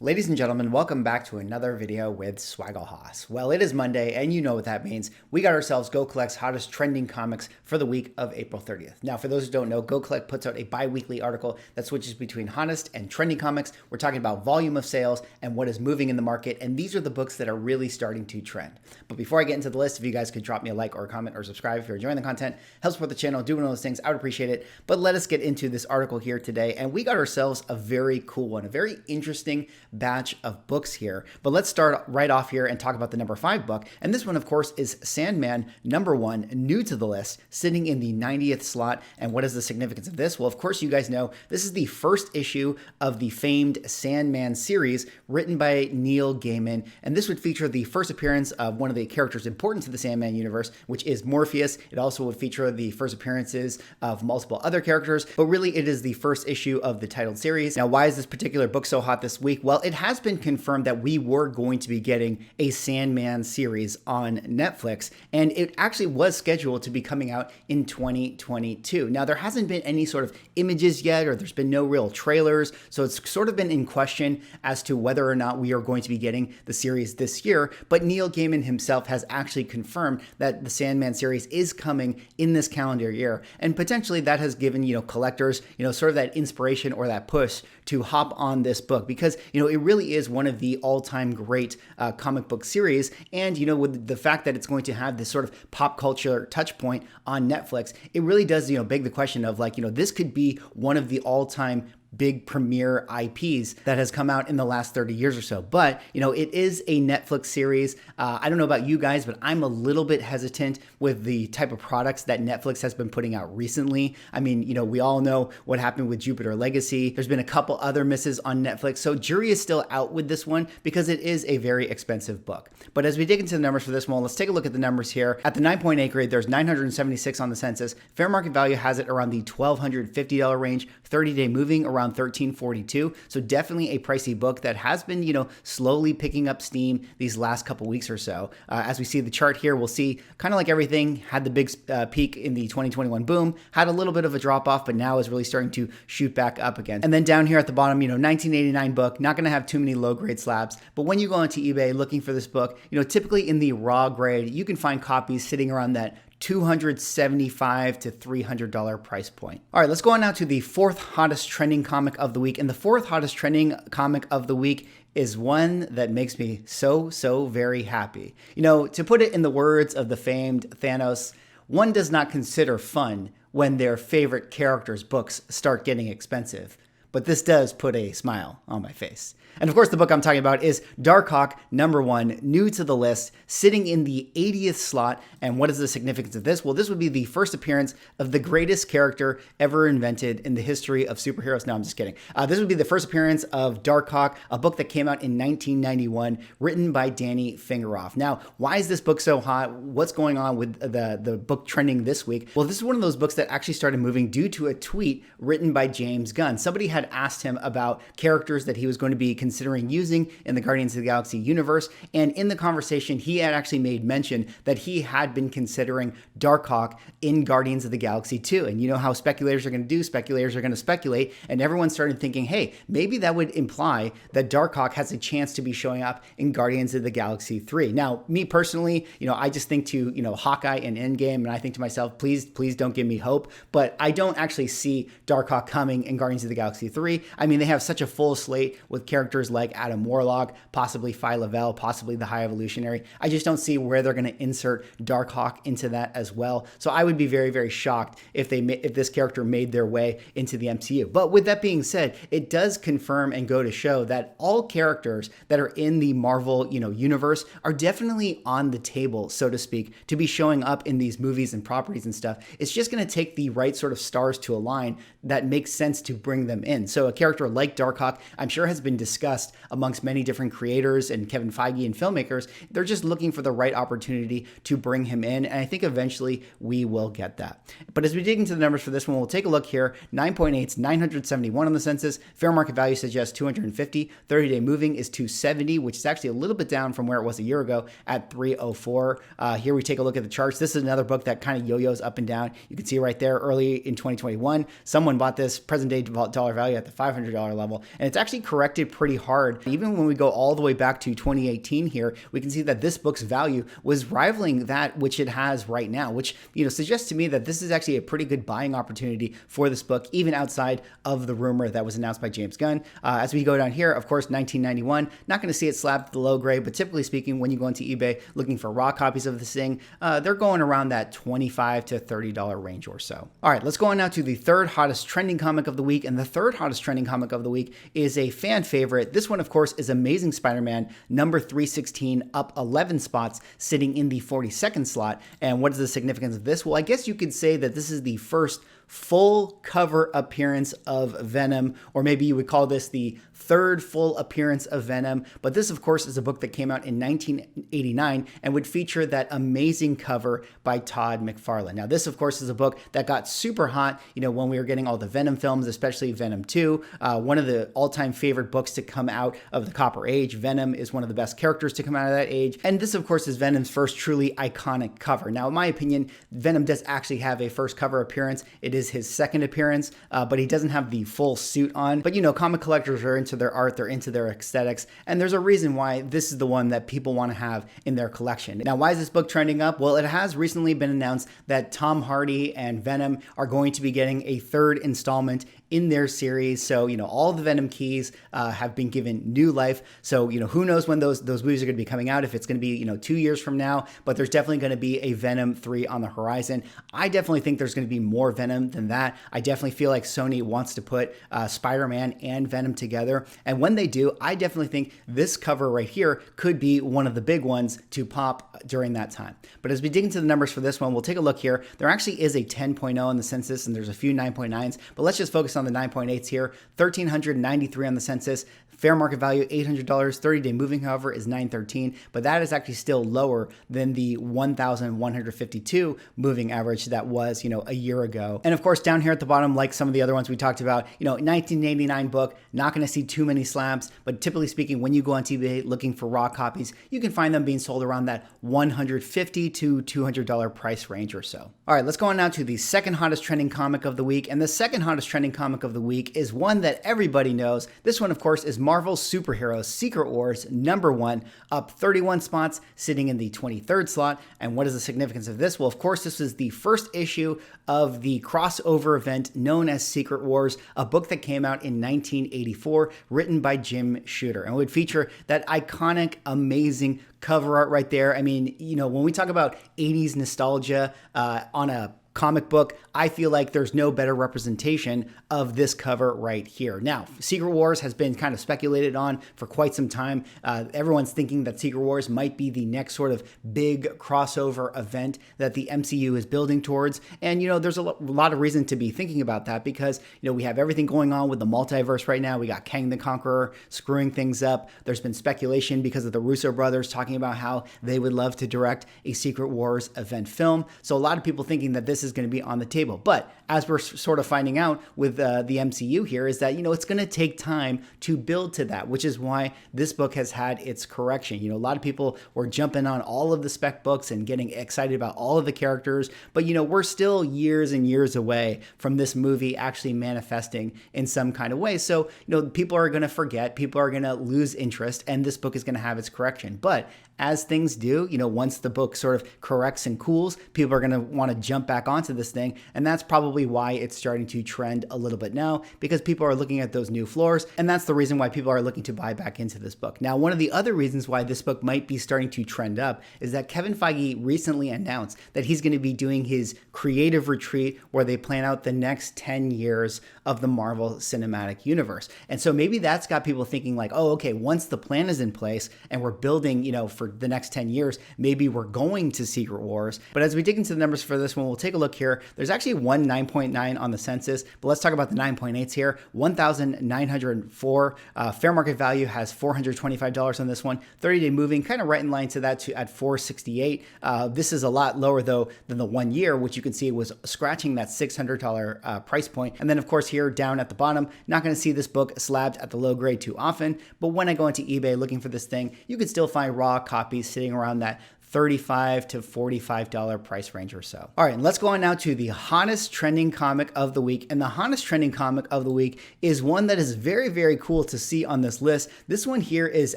Ladies and gentlemen, welcome back to another video with Swaggle. Well, it is Monday, and you know what that means. We got ourselves Go Collect's hottest trending comics for the week of April 30th. Now, for those who don't know, Go Collect puts out a bi-weekly article that switches between hottest and trending comics. We're talking about volume of sales and what is moving in the market, and these are the books that are really starting to trend. But before I get into the list, if you guys could drop me a like or a comment or subscribe if you're enjoying the content, help support the channel, do one of those things, I would appreciate it. But let us get into this article here today, and we got ourselves a very cool one, a very interesting batch of books here. But let's start right off here and talk about the number 5 book. And this one, of course, is Sandman, number 1, new to the list, sitting in the 90th slot. And what is the significance of this? Well, of course, you guys know this is the first issue of the famed Sandman series written by Neil Gaiman. And this would feature the first appearance of one of the characters important to the Sandman universe, which is Morpheus. It also would feature the first appearances of multiple other characters, but really it is the first issue of the titled series. Now, why is this particular book so hot this week? Well, it has been confirmed that we were going to be getting a Sandman series on Netflix, and it actually was scheduled to be coming out in 2022. Now, there hasn't been any sort of images yet, or there's been no real trailers, so it's sort of been in question as to whether or not we are going to be getting the series this year, but Neil Gaiman himself has actually confirmed that the Sandman series is coming in this calendar year, and potentially that has given, collectors, sort of that inspiration or that push to hop on this book, because, it really is one of the all-time great comic book series. And, with the fact that it's going to have this sort of pop culture touch point on Netflix, it really does, beg the question of this could be one of the all-time big premiere IPs that has come out in the last 30 years or so. But, it is a Netflix series. I don't know about you guys, but I'm a little bit hesitant with the type of products that Netflix has been putting out recently. I mean, we all know what happened with Jupiter Legacy. There's been a couple other misses on Netflix. So jury is still out with this one because it is a very expensive book. But as we dig into the numbers for this one, let's take a look at the numbers here. At the 9.8 grade, there's 976 on the census. Fair market value has it around the $1,250 range, 30-day moving around $1,342. So definitely a pricey book that has been, slowly picking up steam these last couple weeks or so. As we see the chart here, we'll see kind of like everything had the big peak in the 2021 boom, had a little bit of a drop off, but now is really starting to shoot back up again. And then down here at the bottom, 1989 book, not going to have too many low grade slabs, but when you go onto eBay looking for this book, typically in the raw grade, you can find copies sitting around that $275 to $300 price point. All right, let's go on now to the 4th hottest trending comic of the week. And the 4th hottest trending comic of the week is one that makes me so very happy. To put it in the words of the famed Thanos, one does not consider fun when their favorite characters' books start getting expensive. But this does put a smile on my face. And of course, the book I'm talking about is Darkhawk, number 1, new to the list, sitting in the 80th slot. And what is the significance of this? Well, this would be the first appearance of the greatest character ever invented in the history of superheroes. No, I'm just kidding. This would be the first appearance of Darkhawk, a book that came out in 1991, written by Danny Fingeroff. Now, why is this book so hot? What's going on with the book trending this week? Well, this is one of those books that actually started moving due to a tweet written by James Gunn. Somebody had asked him about characters that he was going to be considering using in the Guardians of the Galaxy universe. And in the conversation, he had actually made mention that he had been considering Darkhawk in Guardians of the Galaxy 2. And you know how speculators are going to do, speculators are going to speculate. And everyone started thinking, hey, maybe that would imply that Darkhawk has a chance to be showing up in Guardians of the Galaxy 3. Now, me personally, I just think to, Hawkeye and Endgame, and I think to myself, please don't give me hope. But I don't actually see Darkhawk coming in Guardians of the Galaxy 3. I mean, they have such a full slate with characters like Adam Warlock, possibly Phi Lavelle, possibly the High Evolutionary. I just don't see where they're going to insert Darkhawk into that as well. So I would be very shocked if this character made their way into the MCU. But with that being said, it does confirm and go to show that all characters that are in the Marvel, universe are definitely on the table, so to speak, to be showing up in these movies and properties and stuff. It's just going to take the right sort of stars to align that makes sense to bring them in. So a character like Darkhawk, I'm sure has been discussed amongst many different creators and Kevin Feige and filmmakers. They're just looking for the right opportunity to bring him in. And I think eventually we will get that. But as we dig into the numbers for this one, we'll take a look here. 9.8 is 971 on the census. Fair market value suggests 250. 30-day moving is 270, which is actually a little bit down from where it was a year ago at 304. Here we take a look at the charts. This is another book that kind of yo-yos up and down. You can see right there early in 2021, someone bought this present day dollar value value at the $500 level, and it's actually corrected pretty hard. Even when we go all the way back to 2018 here, we can see that this book's value was rivaling that which it has right now, which suggests to me that this is actually a pretty good buying opportunity for this book, even outside of the rumor that was announced by James Gunn. As we go down here, of course, 1991, not going to see it slapped at the low grade, but typically speaking, when you go into eBay looking for raw copies of this thing, they're going around that $25 to $30 range or so. All right, let's go on now to the third hottest trending comic of the week, and the third hottest trending comic of the week is a fan favorite. This one, of course, is Amazing Spider-Man number 316, up 11 spots, sitting in the 42nd slot. And what is the significance of this? Well, I guess you could say that this is the first full cover appearance of Venom, or maybe you would call this the third full appearance of Venom. But this, of course, is a book that came out in 1989 and would feature that amazing cover by Todd McFarlane. Now, this, of course, is a book that got super hot, when we were getting all the Venom films, especially Venom 2, one of the all-time favorite books to come out of the Copper Age. Venom is one of the best characters to come out of that age. And this, of course, is Venom's first truly iconic cover. Now, in my opinion, Venom does actually have a first cover appearance. It is his second appearance, but he doesn't have the full suit on. But comic collectors are into their art, they're into their aesthetics, and there's a reason why this is the one that people want to have in their collection. Now, why is this book trending up? Well, it has recently been announced that Tom Hardy and Venom are going to be getting a third installment in their series. So, all the Venom keys have been given new life. So, who knows when those movies are going to be coming out, if it's going to be, 2 years from now, but there's definitely going to be a Venom 3 on the horizon. I definitely think there's going to be more Venom than that. I definitely feel like Sony wants to put Spider-Man and Venom together. And when they do, I definitely think this cover right here could be one of the big ones to pop during that time. But as we dig into the numbers for this one, we'll take a look here. There actually is a 10.0 in the census, and there's a few 9.9s, but let's just focus on the 9.8s here. 1,393 on the census. Fair market value, $800. 30-day moving, however, is $913, but that is actually still lower than the 1,152 moving average that was, a year ago. And of course, down here at the bottom, like some of the other ones we talked about, 1989 book, not going to see too many slabs, but typically speaking, when you go on eBay looking for raw copies, you can find them being sold around that $150 to $200 price range or so. All right, let's go on now to the second hottest trending comic of the week. And the second hottest trending comic of the week is one that everybody knows. This one, of course, is Marvel's Superheroes Secret Wars number 1, up 31 spots, sitting in the 23rd slot. And what is the significance of this? Well, of course, this is the first issue of the crossover event known as Secret Wars, a book that came out in 1984, written by Jim Shooter, and would feature that iconic, amazing cover art right there. I mean, when we talk about 80s nostalgia on a comic book, I feel like there's no better representation of this cover right here. Now, Secret Wars has been kind of speculated on for quite some time. Everyone's thinking that Secret Wars might be the next sort of big crossover event that the MCU is building towards. And, there's a lot of reason to be thinking about that because, we have everything going on with the multiverse right now. We got Kang the Conqueror screwing things up. There's been speculation because of the Russo brothers talking about how they would love to direct a Secret Wars event film. So a lot of people thinking that this is going to be on the table. But as we're sort of finding out with the MCU here is that, it's going to take time to build to that, which is why this book has had its correction. A lot of people were jumping on all of the Spec books and getting excited about all of the characters, but, we're still years and years away from this movie actually manifesting in some kind of way. So, people are going to forget, people are going to lose interest, and this book is going to have its correction. But as things do, once the book sort of corrects and cools, people are going to want to jump back onto this thing. And that's probably why it's starting to trend a little bit now, because people are looking at those new floors. And that's the reason why people are looking to buy back into this book. Now, one of the other reasons why this book might be starting to trend up is that Kevin Feige recently announced that he's going to be doing his creative retreat where they plan out the next 10 years of the Marvel Cinematic Universe. And so maybe that's got people thinking like, oh, okay, once the plan is in place and we're building, for the next 10 years, maybe we're going to Secret Wars. But as we dig into the numbers for this one, we'll take a look here. There's actually one 9.9 on the census, but let's talk about the 9.8s here. 1,904. Fair market value has $425 on this one. 30-day moving, kind of right in line to that at $468. This is a lot lower though than the 1 year, which you can see was scratching that $600 price point. And then of course here down at the bottom, not going to see this book slabbed at the low grade too often, but when I go into eBay looking for this thing, you can still find raw copies sitting around that $35 to $45 price range or so. All right, and let's go on now to the hottest trending comic of the week. And the hottest trending comic of the week is one that is very, very cool to see on this list. This one here is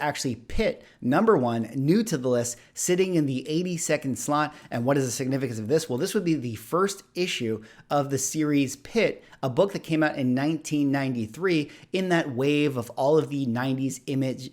actually Pit, #1, new to the list, sitting in the 82nd slot. And what is the significance of this? Well, this would be the first issue of the series Pit, a book that came out in 1993 in that wave of all of the 90s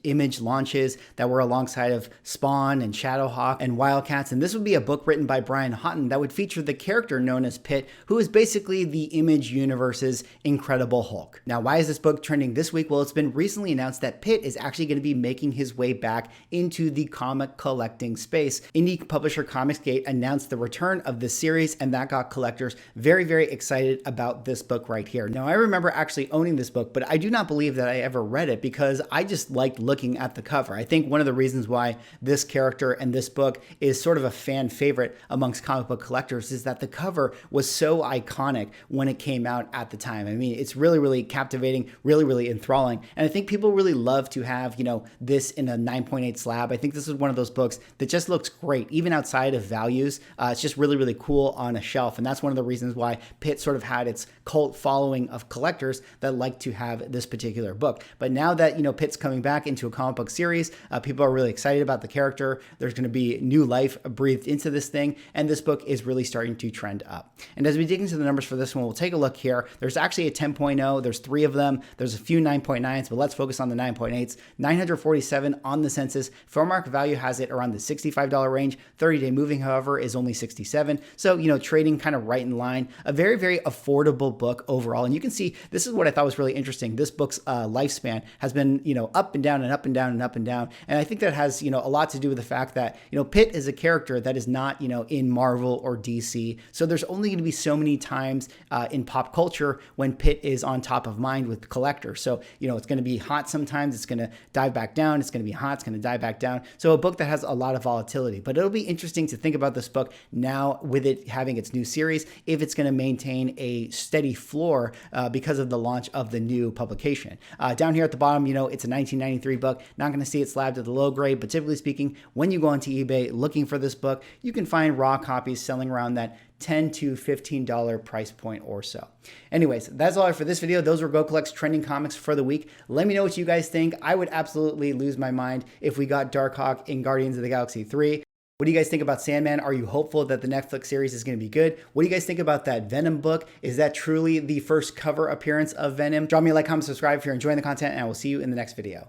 image launches that were alongside of Spawn and Shadowhawk and Wildcats. And this would be a book written by Brian Houghton that would feature the character known as Pit, who is basically the Image universe's Incredible Hulk. Now, why is this book trending this week? Well, it's been recently announced that Pit is actually going to be making his way back into the comic collecting space. Indie publisher Comicsgate announced the return of this series, and that got collectors very, very excited about this book right here. Now, I remember actually owning this book, but I do not believe that I ever read it because I just liked looking at the cover. I think one of the reasons why this character and this book is sort of a fan favorite amongst comic book collectors is that the cover was so iconic when it came out at the time. I mean, it's really, really captivating, really, really enthralling. And I think people really love to have, this in a 9.8 slab. I think this is one of those books that just looks great, even outside of values. It's just really, really cool on a shelf. And that's one of the reasons why Pitt sort of had its cult following of collectors that like to have this particular book. But now that, Pitt's coming back into a comic book series, people are really excited about the character. There's going to be new life breathed into this thing, and this book is really starting to trend up. And as we dig into the numbers for this one, we'll take a look here. There's actually a 10.0. There's 3 of them. There's a few 9.9s, but let's focus on the 9.8s. 947 on the census. Fair market value has it around the $65 range. 30-day moving, however, is only 67. So, trading kind of right in line. A very, very affordable book overall. And you can see, this is what I thought was really interesting. This book's lifespan has been, up and down and up and down and up and down. And I think that has, a lot to do with the fact that, Pitt is a character that is not, in Marvel or DC. So there's only going to be so many times in pop culture when Pitt is on top of mind with collectors. So, it's going to be hot sometimes. It's going to dive back down. It's going to be hot. It's going to dive back down. So a book that has a lot of volatility. But it'll be interesting to think about this book now with it having its new series, if it's going to maintain a steady floor because of the launch of the new publication. Down here at the bottom, it's a 1993 book. Not going to see it slabbed at the low grade, but typically speaking, when you go onto eBay looking for this book, you can find raw copies selling around that $10 to $15 price point or so. Anyways, that's all for this video. Those were Go Collect's trending comics for the week. Let me know what you guys think. I would absolutely lose my mind if we got Darkhawk in Guardians of the Galaxy 3. What do you guys think about Sandman? Are you hopeful that the Netflix series is going to be good? What do you guys think about that Venom book? Is that truly the first cover appearance of Venom? Drop me a like, comment, subscribe if you're enjoying the content, and I will see you in the next video.